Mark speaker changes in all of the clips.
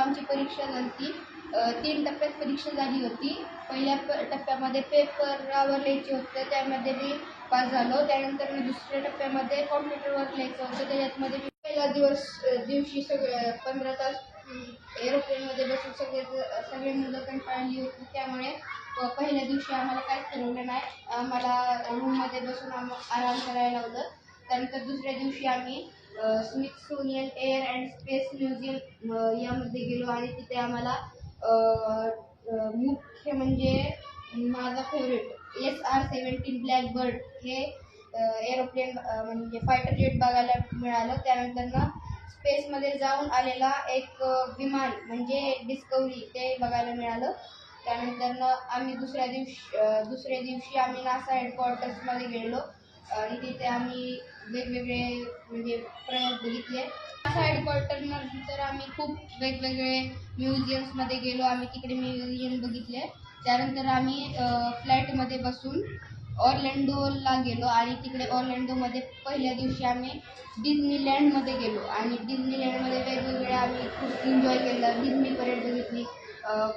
Speaker 1: आमची परीक्षा झाली ती 3 टप्प्यात परीक्षा झाली होती. पहिल्या टप्प्यामध्ये पेपरावर लिहायचे होते, त्यामध्ये मी पास झालो. त्यानंतर मी दुसऱ्या टप्प्यामध्ये कॉम्प्युटरवर लिहायचं होतं, त्याच्यामध्ये मी पहिल्या दिवशी 15 तास एरोप्लेनमध्ये बसून सगळे मुलं कंटाळली होती. त्यामुळे पहिल्या दिवशी आम्हाला काहीच ठरवलं नाही, आम्हाला रूममध्ये बसून आराम करायला लावलं. त्यानंतर दुसऱ्या दिवशी आम्ही Smithsonian air and space museum यामध्ये गेलो आणि तिथे आम्हाला मुख्य म्हणजे माझा फेवरेट SR-17 ब्लॅकबर्ड हे एरोप्लेन म्हणजे फायटर जेट बघायला मिळालं. त्यानंतर स्पेसमध्ये जाऊन आलेला एक विमान म्हणजे डिस्कवरी ते बघायला मिळालं. त्यानंतर आम्ही दुसऱ्या दिवशी आम्ही नासा हेडक्वार्टर्समध्ये गेलो आणि तिथे आम्ही वेगवेगळे म्हणजे प्रयोग बघितले. नासा हेडक्वार्टरनंतर आम्ही खूप वेगवेगळे म्युझियम्समध्ये गेलो, आम्ही तिकडे म्युझियम बघितले. त्यानंतर आम्ही फ्लाईटमध्ये बसून ऑरलँडोला गेलो आणि तिकडे ऑरलँडोमध्ये पहिल्या दिवशी आम्ही डिझनीलँडमध्ये गेलो आणि डिझनीलँडमध्ये वेगवेगळे आम्ही खूप एन्जॉय केलं. डिझनी परेड बघितली.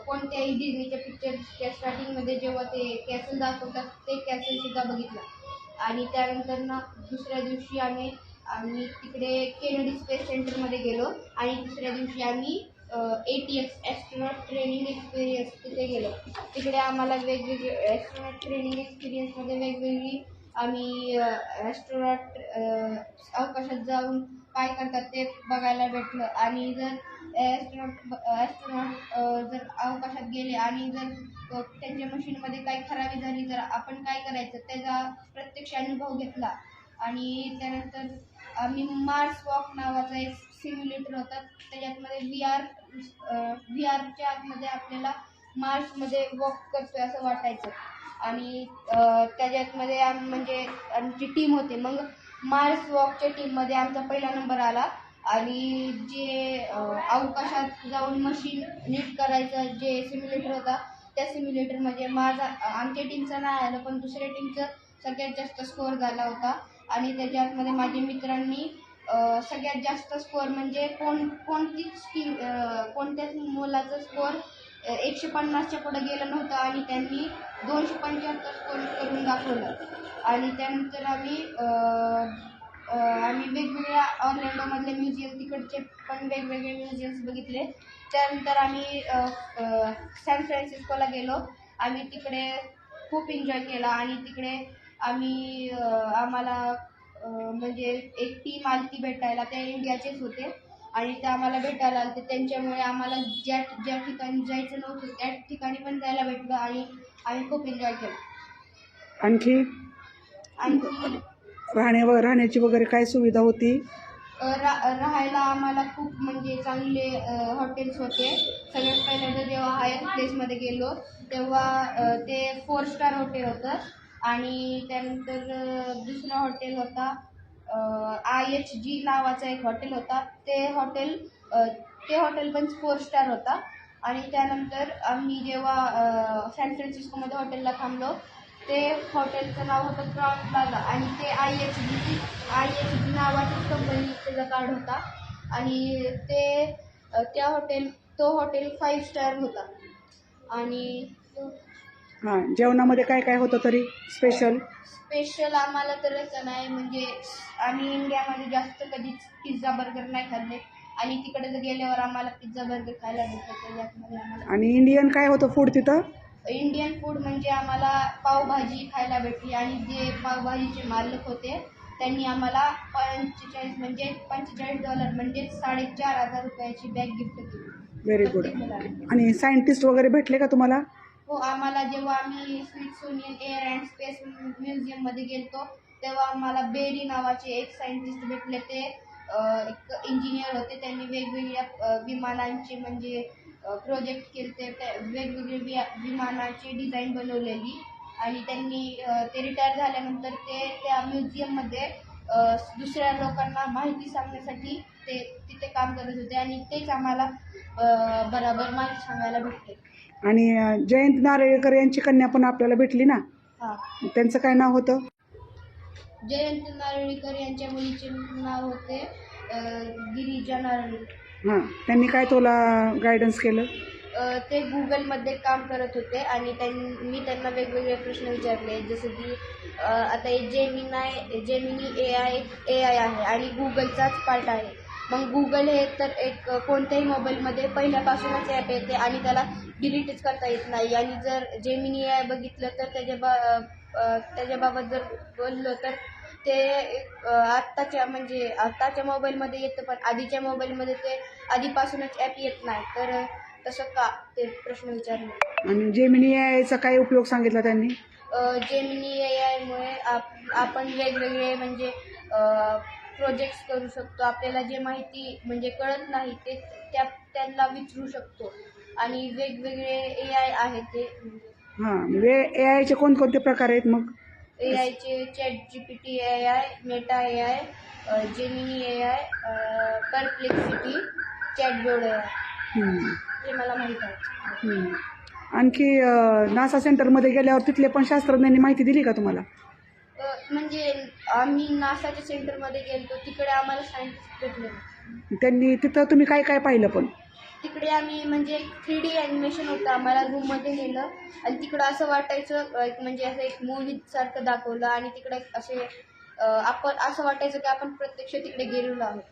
Speaker 1: कोणत्याही डिझनीच्या पिक्चरच्या स्टार्टिंगमध्ये जेव्हा ते कॅसल दाखवतात ते कॅसलसुद्धा बघितलं. आणि त्यानंतर दुसऱ्या दिवशी आम्ही तिकडे केनेडी स्पेस सेंटरमध्ये गेलो आणि तिसऱ्या दिवशी आम्ही ATX ॲस्ट्रोनॉट ट्रेनिंग एक्सपिरियन्स तिथे गेलो. तिकडे आम्हाला वेगवेगळे ॲस्ट्रोनॉट ट्रेनिंग एक्सपिरियन्समध्ये वेगवेगळी आम्ही ॲस्ट्रोनॉट अवकाशात जाऊन काय करतात ते बघायला भेटलं. आणि जर ॲस्ट्रोनॉट जर अवकाशात गेले आणि जर त्यांच्या मशीनमध्ये काही खराबी झाली तर आपण काय करायचं त्याचा प्रत्यक्ष अनुभव घेतला. आणि त्यानंतर आम्ही मार्स वॉक नावाचा एक सिम्युलेटर होता, त्याच्यामध्ये व्ही आरच्या आतमध्ये आपल्याला मार्समध्ये वॉक करतोय असं वाटायचं. आणि त्याच्यामध्ये म्हणजे आमची टीम होते, मग मार्स वॉकच्या टीममध्ये आमचा पहिला नंबर आला. आणि जे अवकाशात जाऊन मशीन नीट करायचं जे सिम्युलेटर होता त्या सिम्युलेटरमध्ये आमच्या टीमचं नाही आलं, पण दुसऱ्या टीमचं सगळ्यात जास्त स्कोअर झाला होता. आणि त्याच्यामध्ये माझ्या मित्रांनी सगळ्यात जास्त स्कोअर म्हणजे कोणत्याच मुलाचं स्कोअर 150च्या पुढे गेलं नव्हतं आणि त्यांनी 275 स्कोअर करून दाखवलं. आणि त्यानंतर आम्ही वेगवेगळ्या ऑरलँडोमधले म्युझियम तिकडचे पण वेगवेगळे म्युझियम्स बघितले. त्यानंतर आम्ही सॅन फ्रान्सिस्कोला गेलो. आम्ही तिकडे खूप एन्जॉय केला आणि तिकडे आम्हाला म्हणजे एक टीम आली ती भेटायला, त्या इंडियाचेच होते आणि ते आम्हाला भेटायला आले. त्यांच्यामुळे आम्हाला ज्या ठिकाणी जायचं नव्हतं त्या ठिकाणी पण जायला भेटलं आणि आम्ही खूप एन्जॉय केलं.
Speaker 2: आणखी राहण्याची वगैरे काय सुविधा होती?
Speaker 1: राहायला आम्हाला खूप म्हणजे चांगले हॉटेल्स होते. सगळ्यात पहिल्यांदा जेव्हा हायर प्लेसमध्ये गेलो तेव्हा ते 4 स्टार हॉटेल होतं आणि त्यानंतर दुसरं हॉटेल होता IHG नावाचा एक हॉटेल होता. ते हॉटेल पण 4 स्टार होता. आणि त्यानंतर आम्ही जेव्हा सॅन फ्रान्सिस्कोमध्ये हॉटेलला थांबलो ते हॉटेलचं नाव होतं क्राउन प्लाझा आणि ते IHG नावाचीच कंपनी त्याचा कार्ड होता. आणि तो हॉटेल 5 स्टार होता. आणि
Speaker 2: जेवणामध्ये काय काय होतं तरी स्पेशल
Speaker 1: आम्हाला तर असं नाही, म्हणजे आम्ही इंडियामध्ये जास्त कधीच पिझ्झा बर्गर नाही खाल्ले आणि तिकडे जर गेल्यावर आम्हाला पिझ्झा बर्गर खायला भेटतं. त्याच्यामध्ये आम्हाला
Speaker 2: आणि इंडियन काय होतं फूड तिथं?
Speaker 1: इंडियन फूड म्हणजे आम्हाला पावभाजी खायला भेटली आणि जे पावभाजीचे मालक होते त्यांनी आम्हाला $45 म्हणजे $4,500 बॅग गिफ्ट केली.
Speaker 2: Very good. आणि सायंटिस्ट वगैरे भेटले का तुम्हाला?
Speaker 1: हो, आम्हाला जेव्हा आम्ही स्मिथसोनियन एअर अँड स्पेस म्युझियममध्ये गेलो तेव्हा आम्हाला बेरी नावाचे एक सायंटिस्ट भेटले. ते एक इंजिनियर होते. त्यांनी वेगवेगळ्या विमानांचे म्हणजे प्रोजेक्ट केले, वेगवेगळे विमानाची डिझाईन बनवलेली. आणि त्यांनी ते रिटायर झाल्यानंतर ते त्या म्युझियममध्ये दुसऱ्या लोकांना माहिती सांगण्यासाठी ते तिथे काम करत होते आणि तेच आम्हाला बरोबर माहिती सांगायला भेटते.
Speaker 2: आणि जयंत नारळीकर यांची कन्या पण आपल्याला भेटली ना?
Speaker 1: हां.
Speaker 2: त्यांचं काय नाव होतं?
Speaker 1: जयंत नारळीकर यांच्या मुलीचे नाव होते गिरिजा नारळीकर.
Speaker 2: हां, त्यांनी काय तुला गायडन्स केलं?
Speaker 1: ते गुगलमध्ये काम करत होते आणि मी त्यांना वेगवेगळे प्रश्न विचारले, जसं की आता हे जेमिनी ए आय आहे आणि गुगलचाच पार्ट आहे. मग गुगल हे तर एक कोणत्याही मोबाईलमध्ये पहिल्यापासूनच ॲप येते आणि त्याला डिलीटच करता येत नाही. आणि जर जेमिनी ए आय बघितलं तर त्याच्याबाबत जर बोललो तर ते आत्ताच्या मोबाईलमध्ये येतं, पण आधीच्या मोबाईलमध्ये ते आधीपासूनच ॲप येत नाही. तर तसं का, ते प्रश्न विचारले.
Speaker 2: आणि जेमिनी एआयचा काय उपयोग सांगितला त्यांनी?
Speaker 1: जेमिनी ए आयमुळे आपण वेगवेगळे म्हणजे प्रोजेक्ट्स करू शकतो. आपल्याला जे माहिती म्हणजे कळत नाही ते त्यांना विचारू शकतो. आणि वेगवेगळे ए आय आहेत ते.
Speaker 2: हां, म्हणजे एआयचे कोणकोणते प्रकार आहेत मग?
Speaker 1: ए आयचे ChatGPT A I, Meta A I, Gemini A I, perplexity, chatbot A I, हे मला माहीत आहे.
Speaker 2: आणखी नासा सेंटरमध्ये गेल्यावर तिथले पण शास्त्रज्ञांनी माहिती दिली का तुम्हाला?
Speaker 1: म्हणजे आम्ही नासाच्या सेंटरमध्ये गेलो, तिकडे आम्हाला सायंटिस्ट भेटले.
Speaker 2: त्यांनी तिथं तुम्ही काय काय पाहिलं पण?
Speaker 1: तिकडे आम्ही म्हणजे 3D ॲनिमेशन होतं, आम्हाला रूममध्ये नेलं आणि तिकडं असं वाटायचं म्हणजे असं एक मूव्हीसारखं दाखवलं आणि तिकडे असे आपण असं वाटायचं की आपण प्रत्यक्ष तिकडे गेलेलो आहोत.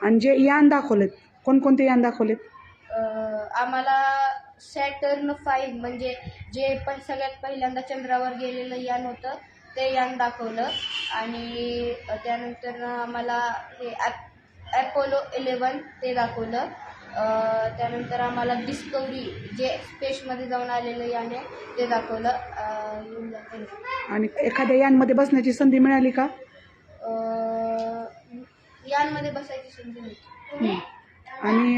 Speaker 2: आणि जे यान दाखवलेत, कोणकोणते यान दाखवलेत?
Speaker 1: आम्हाला सॅटर्न 5 म्हणजे जे पण सगळ्यात पहिल्यांदा चंद्रावर गेलेलं यान होतं ते यान दाखवलं. आणि त्यानंतर आम्हाला हे अपोलो 11 ते दाखवलं. त्यानंतर आम्हाला डिस्कवरी जे स्पेसमध्ये जाऊन आलेलं यान आहे ते दाखवलं.
Speaker 2: आणि एखाद्या यानमध्ये बसण्याची संधी मिळाली का?
Speaker 1: यानमध्ये बसायची संधी मिळते.
Speaker 2: आणि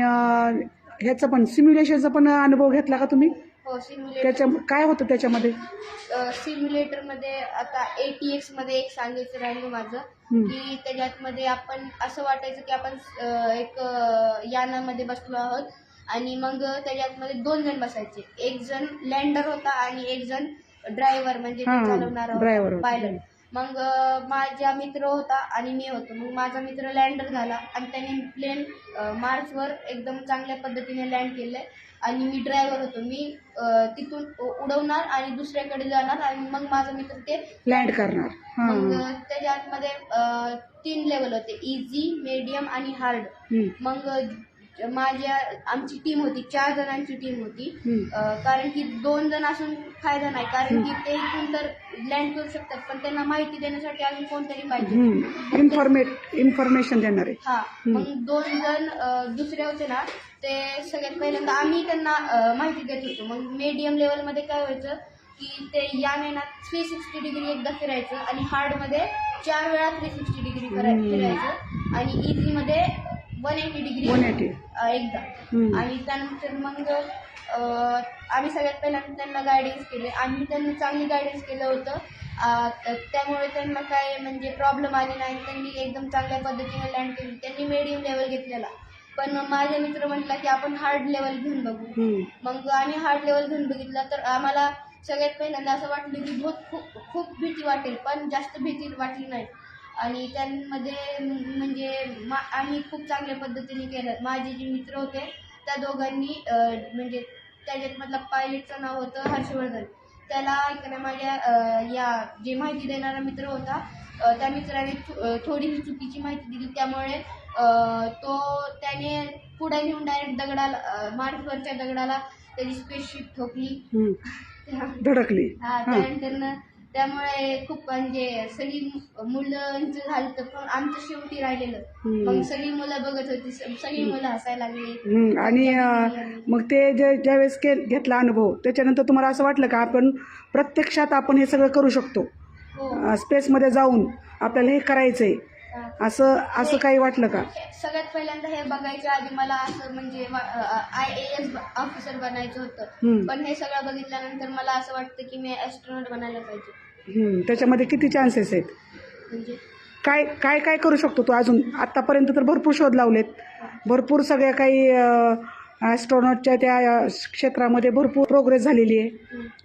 Speaker 2: ह्याचं पण सिम्युलेशनचा पण अनुभव घेतला का तुम्ही?
Speaker 1: हो, सिम्युलेटर.
Speaker 2: त्याच्या काय होतं त्याच्यामध्ये?
Speaker 1: सिम्युलेटरमध्ये आता ATXमध्ये एक सांगायचं राहिलं माझं, की त्याच्यामध्ये आपण असं वाटायचं की आपण एक यानामध्ये बसलो आहोत आणि मग त्याच्यामध्ये 2 जण बसायचे. एक जण लँडर होता आणि एक जण ड्रायव्हर म्हणजे चालवणारा
Speaker 2: ड्रायव्हर
Speaker 1: पायलट. मग माझा मित्र होता आणि मी होतो. मग माझा मित्र लँडर झाला आणि त्याने प्लेन मार्सवर एकदम चांगल्या पद्धतीने लँड केलं आणि मी ड्रायव्हर होतो. मी तिथून उडवणार आणि दुसऱ्याकडे जाणार आणि मग माझा मित्र ते
Speaker 2: लँड करणार.
Speaker 1: मग त्याच्या आतमध्ये 3 लेवल होते, इझी, मीडियम आणि हार्ड. मग आमची टीम होती, 4 जणांची टीम होती. कारण की 2 जण असून फायदा नाही, कारण की ते इथून तर लँड करू शकतात पण त्यांना माहिती देण्यासाठी अजून कोणतरी पाहिजे,
Speaker 2: इन्फॉर्मेशन देणारे.
Speaker 1: हा. मग 2 जण दुसरे होते ना, ते सगळ्यात पहिल्यांदा आम्ही त्यांना माहिती देत होतो. मग मीडियम लेवलमध्ये काय व्हायचं की ते यान आहे ना 360 डिग्री एकदा फिरायचं आणि हार्डमध्ये 4 वेळा 360 डिग्री फिरायचं आणि इझीमध्ये 180 डिग्री एकदा. आणि त्यानंतर मग आम्ही सगळ्यात पहिल्यांदा त्यांना गायडन्स केले. आम्ही त्यांना चांगली गायडन्स केलं होतं, त्यामुळे त्यांना काय म्हणजे प्रॉब्लेम आली नाही. त्यांनी एकदम चांगल्या पद्धतीने लँड केली. त्यांनी मीडियम लेवल घेतलेला, पण माझा मित्र म्हटला की आपण हार्ड लेवल घेऊन बघू. मग आम्ही हार्ड लेवल घेऊन बघितलं तर आम्हाला सगळ्यात पहिल्यांदा असं वाटलं की खूप भीती वाटेल, पण जास्त भीती वाटली नाही. आणि त्यांमध्ये म्हणजे आम्ही खूप चांगल्या पद्धतीने केलं. माझे जे मित्र होते त्या दोघांनी म्हणजे त्याच्यातमधला पायलटचं नाव होतं हर्षवर्धन. त्याला माझ्या जे माहिती देणारा मित्र होता त्या मित्राने थोडीशी चुकीची माहिती दिली, त्यामुळे त्याने पुढे नेऊन डायरेक्ट मार्सवरच्या दगडाला त्याची स्पेसशिप ठोकली,
Speaker 2: धडकली.
Speaker 1: त्यानंतर त्यामुळे खूप म्हणजे सगळी मुलांचं झालं तर पण आमचं शेवटी राहिलेलं. मग सगळी मुलं बघत होती, सगळी मुलं हसायला लागली.
Speaker 2: आणि मग ते ज्यावेळेस घेतला अनुभव त्याच्यानंतर तुम्हाला असं वाटलं का आपण प्रत्यक्षात आपण हे सगळं करू शकतो, स्पेसमध्ये जाऊन आपल्याला हे करायचंय, असं काही वाटलं का?
Speaker 1: सगळ्यात पहिल्यांदा हे बघायच्या आधी मला असं म्हणजे IAS ऑफिसर बनायचं होतं, पण हे सगळं बघितल्यानंतर मला असं वाटतं की मी ॲस्ट्रॉनॉट बनायला पाहिजे.
Speaker 2: त्याच्यामध्ये किती चान्सेस आहेत?
Speaker 1: म्हणजे
Speaker 2: काय काय करू शकतो तू अजून? आत्तापर्यंत तर भरपूर शोध लावलेत, भरपूर सगळ्या काही ॲस्ट्रॉनॉटच्या त्या क्षेत्रामध्ये भरपूर प्रोग्रेस झालेली आहे.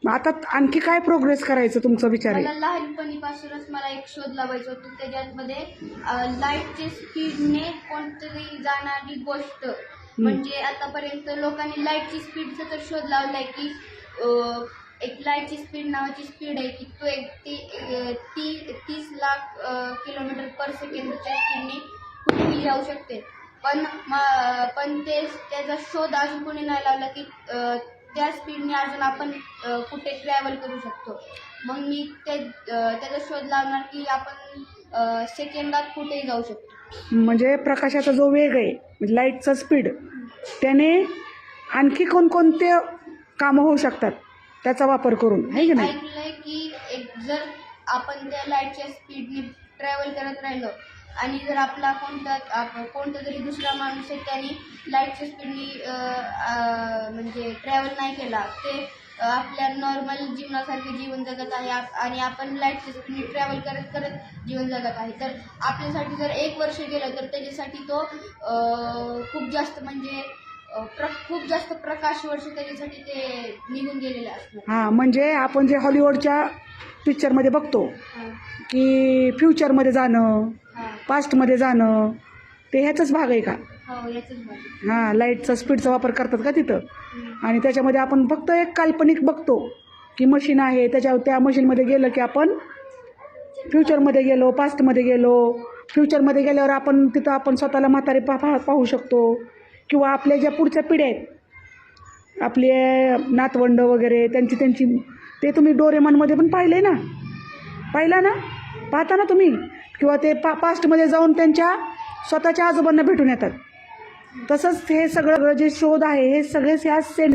Speaker 2: मग आता आणखी काय प्रोग्रेस करायचं तुमचा विचार आहे?
Speaker 1: मला लहानपणीपासूनच मला एक शोध लावायचा होता. त्याच्यामध्ये लाईटच्या स्पीडने कोणतरी जाणारी गोष्ट, म्हणजे आतापर्यंत लोकांनी लाईटची स्पीडचा तर शोध लावलाय की एक लाईटची स्पीड नावाची स्पीड आहे की तो 30 लाख किलोमीटर पर सेकंडच्या स्पीडने कुठेही जाऊ शकते. पण त्याचा शोध अजून कोणी नाही लावला की त्या स्पीडने अजून आपण कुठे ट्रॅव्हल करू शकतो. मग मी त्याचा शोध लावणार की आपण सेकंदात कुठेही जाऊ शकतो.
Speaker 2: म्हणजे प्रकाशाचा जो वेग आहे, म्हणजे लाईटचा स्पीड, त्याने आणखी कोणकोणते कामं होऊ शकतात त्याचा वापर करून, आहे की नाही?
Speaker 1: ऐकलंय की जर आपण त्या लाईटच्या स्पीडने ट्रॅव्हल करत राहिलो आणि जर आपला कोणता तरी दुसरा माणूस आहे त्याने लाईटच्या स्पीडने म्हणजे ट्रॅव्हल नाही केला, ते आपल्या नॉर्मल जीवनासारखे जीवन जगत आहे आणि आपण लाईटच्या स्पीडने ट्रॅव्हल करत करत जीवन जगत आहे, तर आपल्यासाठी जर 1 वर्ष गेलं तर त्याच्यासाठी तो खूप जास्त म्हणजे खूप जास्त प्रकाश वर्ष त्याच्यासाठी ते निघून गेलेले असतात.
Speaker 2: हां, म्हणजे आपण जे हॉलिवूडच्या पिक्चरमध्ये बघतो की फ्युचरमध्ये जाणं, पास्टमध्ये जाणं, ते ह्याचाच भाग आहे का?
Speaker 1: हो, याचंच बघ.
Speaker 2: हां, लाईटचा स्पीडचा वापर करतात का तिथं? आणि त्याच्यामध्ये आपण फक्त एक काल्पनिक बघतो की मशीन आहे, त्या मशीनमध्ये गेलं की आपण फ्युचरमध्ये गेलो, पास्टमध्ये गेलो. फ्युचरमध्ये गेल्यावर आपण स्वतःला म्हातारे पाहू शकतो, किंवा आपल्या ज्या पुढच्या पिढ्या आहेत, आपले नातवंड वगैरे, त्यांची ते तुम्ही डोरेमॉनमध्ये पण पाहिलं ना, पाहता ना तुम्ही? किंवा ते पास्टमध्ये जाऊन त्यांच्या स्वतःच्या आजोबांना भेटून येतात. तसंच हे सगळं जे शोध आहे हे सगळे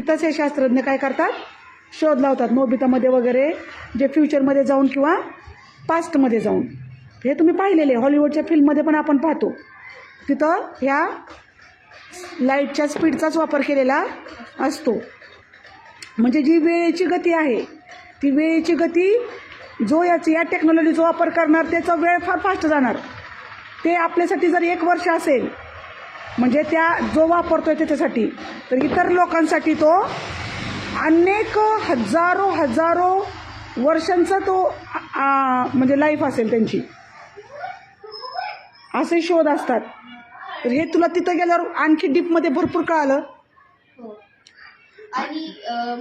Speaker 2: तसे शास्त्रज्ञ काय करतात, शोध लावतात नोबितामध्ये वगैरे, जे फ्युचरमध्ये जाऊन किंवा पास्टमध्ये जाऊन. हे तुम्ही पाहिलेले हॉलिवूडच्या फिल्ममध्ये पण आपण पाहतो, तिथं ह्या लाईटच्या स्पीडचाच वापर केलेला असतो. म्हणजे जी वेळेची गती आहे, ती वेळेची गती या टेक्नॉलॉजीचा वापर करणार त्याचा वेळ फार फास्ट जाणार. ते आपल्यासाठी जर 1 वर्ष असेल, म्हणजे जो वापरतो आहे त्याच्यासाठी, तर इतर लोकांसाठी तो अनेक हजारो वर्षांचा तो म्हणजे लाईफ असेल त्यांची. असे शोध असतात. तर हे तुला तिथं गेल्यावर आणखी डीपमध्ये भरपूर कळालं.
Speaker 1: हो. आणि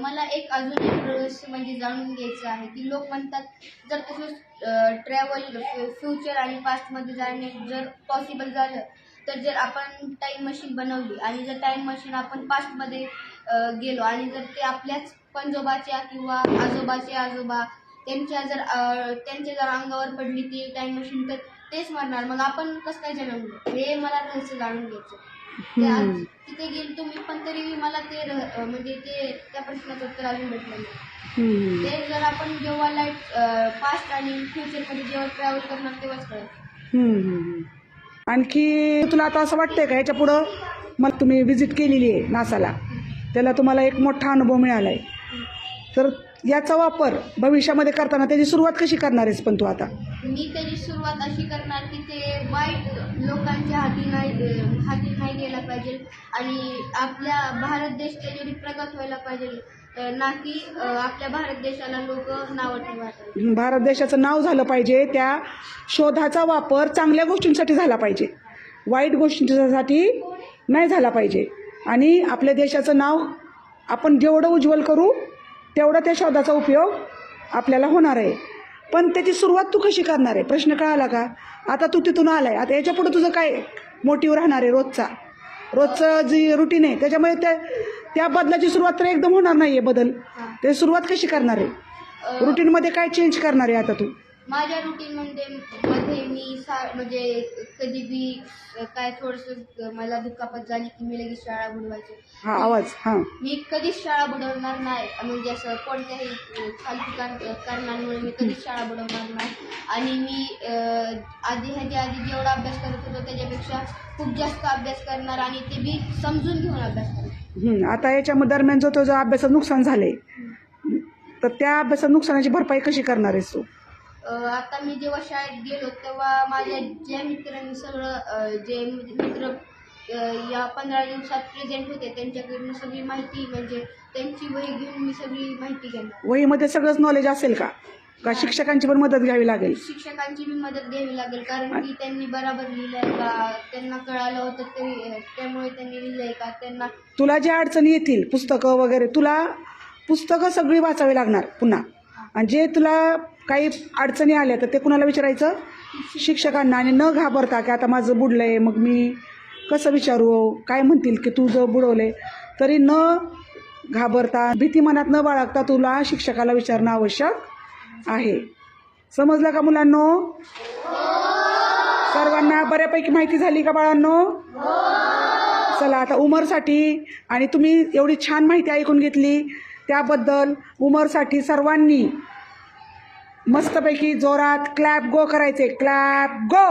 Speaker 1: मला अजून एक रहस्य म्हणजे जाणून घ्यायचं आहे की लोक म्हणतात जर तसं ट्रॅव्हल फ्युचर आणि पास्टमध्ये जाणे जर पॉसिबल झालं, तर जर आपण टाईम मशीन बनवली आणि जर टाईम मशीन आपण पास्टमध्ये गेलो आणि जर ते आपल्याच पंजोबाच्या किंवा आजोबाचे आजोबा त्यांच्या जर अंगावर पडली ती टाईम मशीन, तर तेच मरणार. मग आपण कसं काय जन्मलो, हे मला रहस्य जाणून घ्यायचं. तिथे गेलो तुम्ही पण तरी मला ते म्हणजे त्या प्रश्नाचं उत्तर अजून भेटलं नाही. ते जर आपण जेव्हा पास्ट आणि फ्युचरमध्ये जेव्हा ट्रॅव्हल करणार तेव्हाच कळतं.
Speaker 2: आणखी तुला आता असं वाटतंय का ह्याच्या पुढं, मग तुम्ही व्हिजिट केलेली आहे नासाला, त्याला तुम्हाला एक मोठा अनुभव मिळाला आहे, तर याचा वापर भविष्यामध्ये करताना त्याची सुरुवात कशी करणार आहेस? पण तू आता
Speaker 1: मी त्याची सुरुवात अशी करणार की ते वाईट लोकांच्या हाती नाही गेला पाहिजे आणि आपल्या भारत देश त्याच्यावर प्रगत व्हायला पाहिजे, ना की आपल्या भारत देशाला लोक नावं ठेवायला.
Speaker 2: भारत देशाचं नाव झालं पाहिजे. त्या शोधाचा वापर चांगल्या गोष्टींसाठी झाला पाहिजे, वाईट गोष्टींसाठी नाही झाला पाहिजे. आणि आपल्या देशाचं नाव आपण जेवढं उज्ज्वल करू तेवढा त्या शोधाचा उपयोग आपल्याला होणार आहे. पण त्याची सुरुवात तू कशी करणार आहे? प्रश्न कळाला का? आता तू तिथून आला आहे, आता याच्या पुढे तुझं काय मोटिव्ह राहणार आहे? रोजचं जी रुटीन आहे त्याच्यामुळे त्या बदलाची सुरुवात तर एकदम होणार नाही आहे. बदल ते सुरुवात कशी करणार आहे? रुटीनमध्ये काय चेंज करणार आहे आता तू?
Speaker 1: माझ्या रुटीनमध्ये मी म्हणजे कधी बी काय थोडंसं मला दुखापत झाली की मी लगेच शाळा बुडवायचे. मी कधीच शाळा बुडवणार नाही, म्हणजे असं कोणत्याही फालतू कारणांमुळे मी कधीच शाळा बुडवणार नाही. आणि मी आधी जेवढा अभ्यास करत होतो त्याच्यापेक्षा खूप जास्त अभ्यास करणार आणि ते बी समजून घेऊन अभ्यास करणार.
Speaker 2: आता याच्या दरम्यान जो तुझं अभ्यासात नुकसान झालंय, तर त्या अभ्यासात नुकसानाची भरपाई कशी करणार आहेस तू?
Speaker 1: आता मी जेव्हा शाळेत गेलो तेव्हा माझ्या ज्या मित्रांनी सगळं जे मित्र या 15 दिवसात प्रेझेंट होते त्यांच्याकडनं सगळी माहिती म्हणजे त्यांची वही घेऊन मी सगळी माहिती घेणार.
Speaker 2: वहीमध्ये सगळंच नॉलेज असेल का शिक्षकांची पण मदत घ्यावी लागेल?
Speaker 1: शिक्षकांची बी मदत घ्यावी लागेल कारण की त्यांनी बरोबर लिहिलंय का, त्यांना कळालं होतं तरी त्यामुळे त्यांनी लिहिलंय का, त्यांना
Speaker 2: तुला जे अडचणी येतील पुस्तकं वगैरे, तुला पुस्तकं सगळी वाचावी लागणार पुन्हा. आणि जे तुला काही अडचणी आल्या तर ते कुणाला विचारायचं? शिक्षकांना. आणि न घाबरता की आता माझं बुडलं आहे मग मी कसं विचारू, काय म्हणतील की तू जर बुडवले, तरी न घाबरता भीती मनात न बाळगता तुला शिक्षकाला विचारणं आवश्यक आहे. समजलं का मुलांनो? सर्वांना बऱ्यापैकी माहिती झाली का बाळांनो? चला आता उमरसाठी, आणि तुम्ही एवढी छान माहिती ऐकून घेतली त्याबद्दल उमरसाठी सर्वांनी मस्तपैकी जोरात क्लॅप गो करायचे. Clap go.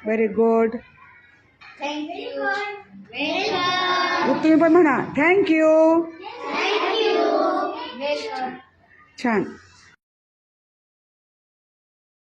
Speaker 2: Very good.
Speaker 1: Thank you.
Speaker 2: तुम्ही पण म्हणा थँक्यू.
Speaker 1: वेलकम.
Speaker 2: छान.